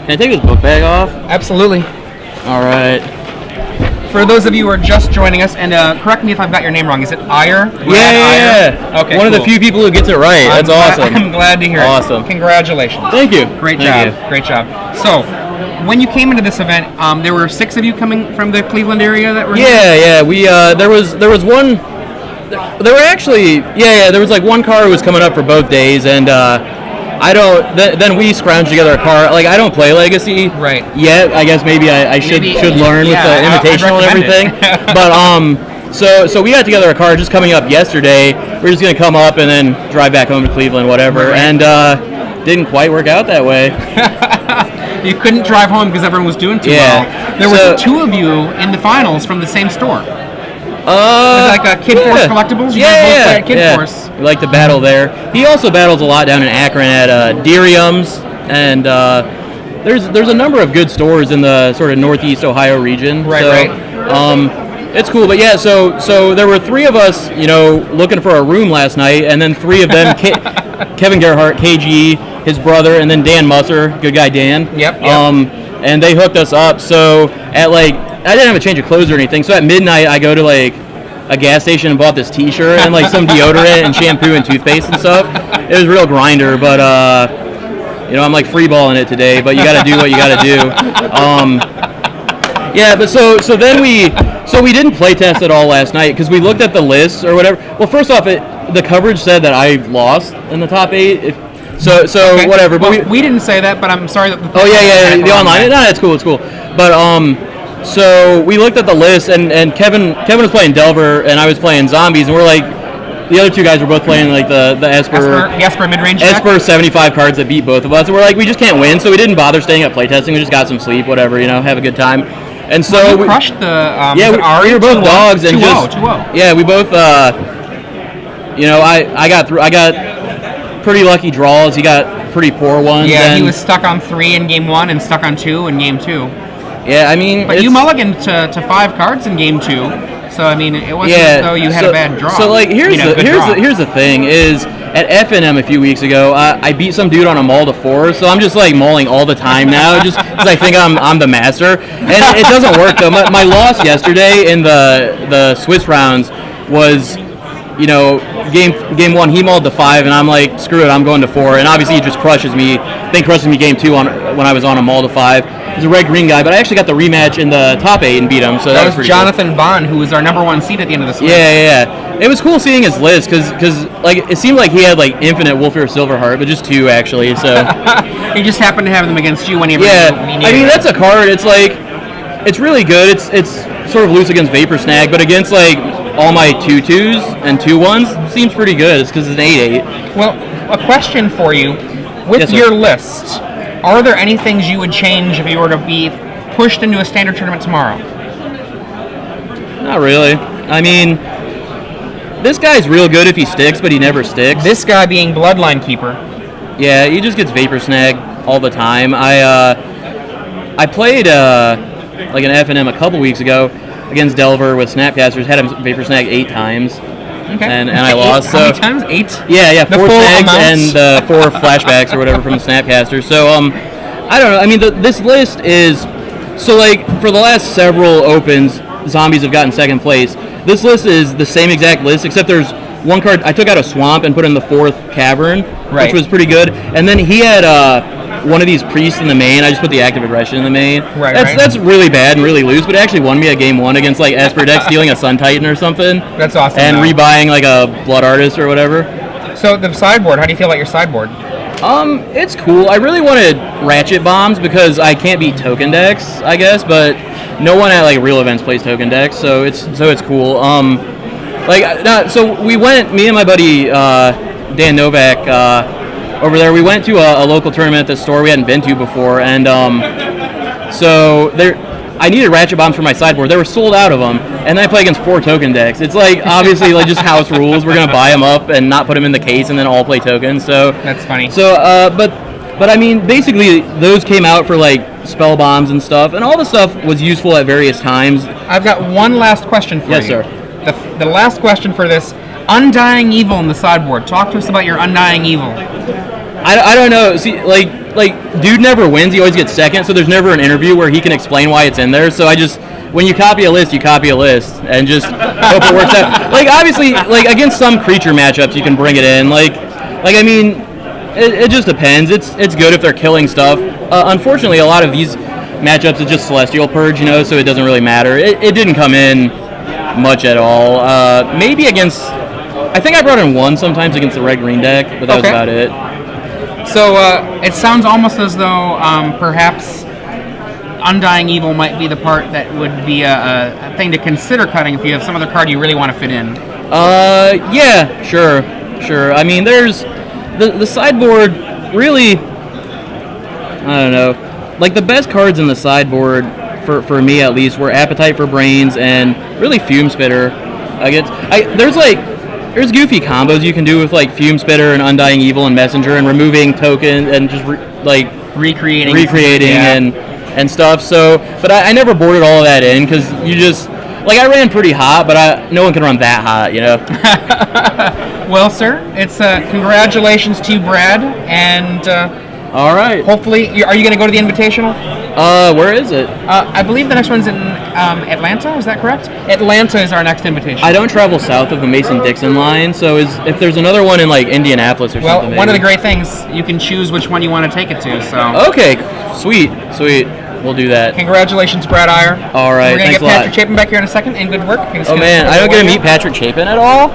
Can I take this book bag off? Absolutely. All right. For those of you who are just joining us, and correct me if I've got your name wrong, is it Eier? Yeah. Okay, One of the few people who gets it right. That's awesome. I'm glad to hear it. Awesome. Congratulations. Thank you. Great job. Great job. So, when you came into this event, there were 6 of you coming from the Cleveland area that were here? Yeah. We there was one. There were actually there was like one car who was coming up for both days, and then we scrounged together a car. Like, I don't play Legacy yet. I guess maybe I should learn with the Invitational and everything. But so we got together a car just coming up yesterday. We're just gonna come up and then drive back home to Cleveland, whatever. Right. And didn't quite work out that way. You couldn't drive home because everyone was doing too well. There were 2 of you in the finals from the same store. Like a Kid Force Collectibles? You both play at Kid Force. We like to battle there. He also battles a lot down in Akron at Derium's, and there's a number of good stores in the sort of Northeast Ohio region. Right. It's cool, but so there were 3 of us, looking for a room last night, and then 3 of them, Kevin Gerhardt, KG, his brother, and then Dan Musser, good guy Dan. Yep. And they hooked us up. So at I didn't have a change of clothes or anything. So at midnight, I go to a gas station and bought this T-shirt and some deodorant and shampoo and toothpaste and stuff. It was a real grinder, but I'm freeballing it today. But you got to do what you got to do. But so then we didn't play test at all last night because we looked at the list or whatever. Well, first off, the coverage said that I lost in the top 8. Whatever. But we didn't say that, but I'm sorry that. The online. No, it's cool. But so we looked at the list, and Kevin was playing Delver, and I was playing Zombies, and we're the other 2 guys were both playing the Esper mid-range deck? Esper 75 cards that beat both of us, and we're we just can't win, so we didn't bother staying up playtesting. We just got some sleep, whatever, have a good time. And so we crushed the we were both dogs and 2-0. Yeah, we both I got pretty lucky draws. He got pretty poor ones. Yeah, he was stuck on 3 in game 1 and stuck on 2 in game 2. Yeah, I mean, but you mulliganed to 5 cards in game 2, so I mean, it wasn't as though you had a bad draw. So here's the thing is at FNM a few weeks ago, I beat some dude on a mull to 4, so I'm just mulling all the time now, just because I think I'm the master, and it doesn't work though. My loss yesterday in the Swiss rounds was, game 1 he mulled to 5, and I'm screw it, I'm going to 4, and obviously he just crushes me. Then crushes me game 2 when I was on a mull to 5. He's a red-green guy, but I actually got the rematch in the top 8 and beat him. So that was pretty Jonathan cool. Bond, who was our number 1 seed at the end of this. Yeah. It was cool seeing his list because it seemed like he had infinite Wolfir Silverheart, but just 2 actually. So he just happened to have them against you whenever. I mean, that's a card. It's it's really good. It's sort of loose against Vapor Snag, but against all my 2/2s and 2/1s seems pretty good. It's because it's an 8/8. Well, a question for you: with your list, are there any things you would change if you were to be pushed into a standard tournament tomorrow? Not really. I mean, this guy's real good if he sticks, but he never sticks. This guy being Bloodline Keeper. Yeah, he just gets Vapor Snag all the time. I played an FNM a couple weeks ago against Delver with Snapcasters. Had him Vapor Snag 8 times. Okay. And I lost. How many times? 8? Yeah. The 4 snags amounts? and 4 flashbacks or whatever from the Snapcaster. So I don't know. I mean, this list is for the last several opens, Zombies have gotten 2nd place. This list is the same exact list, except there's one card I took out of Swamp and put in the 4th Cavern, which was pretty good. And then he had one of these priests in the main. I just put the Active Aggression in the main. That's really bad and really loose, but it actually won me a game 1 against Esper deck, stealing a Sun Titan or something. That's awesome. And rebuying a Blood Artist or whatever. So the sideboard, how do you feel about your sideboard? It's cool. I really wanted Ratchet Bombs because I can't beat token decks, I guess, but no one at real events plays token decks, so it's cool. So we went, me and my buddy Dan Novak, over there. We went to a local tournament at the store we hadn't been to before, and so I needed Ratchet Bombs for my sideboard. They were sold out of them, and then I play against 4 token decks. It's obviously just house rules. We're gonna buy them up and not put them in the case, and then all play tokens. So that's funny. So but I mean, basically those came out for spell bombs and stuff, and all the stuff was useful at various times. I've got one last question for you. Yes, sir. The last question for this: Undying Evil in the sideboard. Talk to us about your Undying Evil. I don't know. See, like, dude never wins. He always gets second, so there's never an interview where he can explain why it's in there. So I just, when you copy a list, you copy a list and just hope it works out. Like, obviously, like, against some creature matchups, you can bring it in. Like I mean, it just depends. It's good if they're killing stuff. Unfortunately, a lot of these matchups it's just Celestial Purge, you know, so it doesn't really matter. It didn't come in much at all. Maybe against, I think I brought in one sometimes against the red-green deck, but that was about it. So it sounds almost as though perhaps Undying Evil might be the part that would be a thing to consider cutting if you have some other card you really want to fit in. Yeah, sure. I mean, there's the sideboard really, I don't know. Like, the best cards in the sideboard, for me at least, were Appetite for Brains and really Fume Spitter. There's goofy combos you can do with, like, Fume Spitter and Undying Evil and Messenger and removing tokens and just, recreating and stuff. So, but I never boarded all of that in because you just, like, I ran pretty hot, but no one can run that hot, you know? Well, sir, it's congratulations to you, Brad, and... all right. Hopefully, are you going to go to the Invitational? Where is it? I believe the next one's in Atlanta. Is that correct? Atlanta is our next invitation. I don't travel south of the Mason-Dixon line, so if there's another one in like Indianapolis or something. Well, one of the great things, you can choose which one you want to take it to. So. Okay, sweet. We'll do that. Congratulations, Brad Eier. All right, we're going to thanks get Patrick Chapin back here in a second, and good work. Oh man, I don't get to meet Patrick Chapin at all.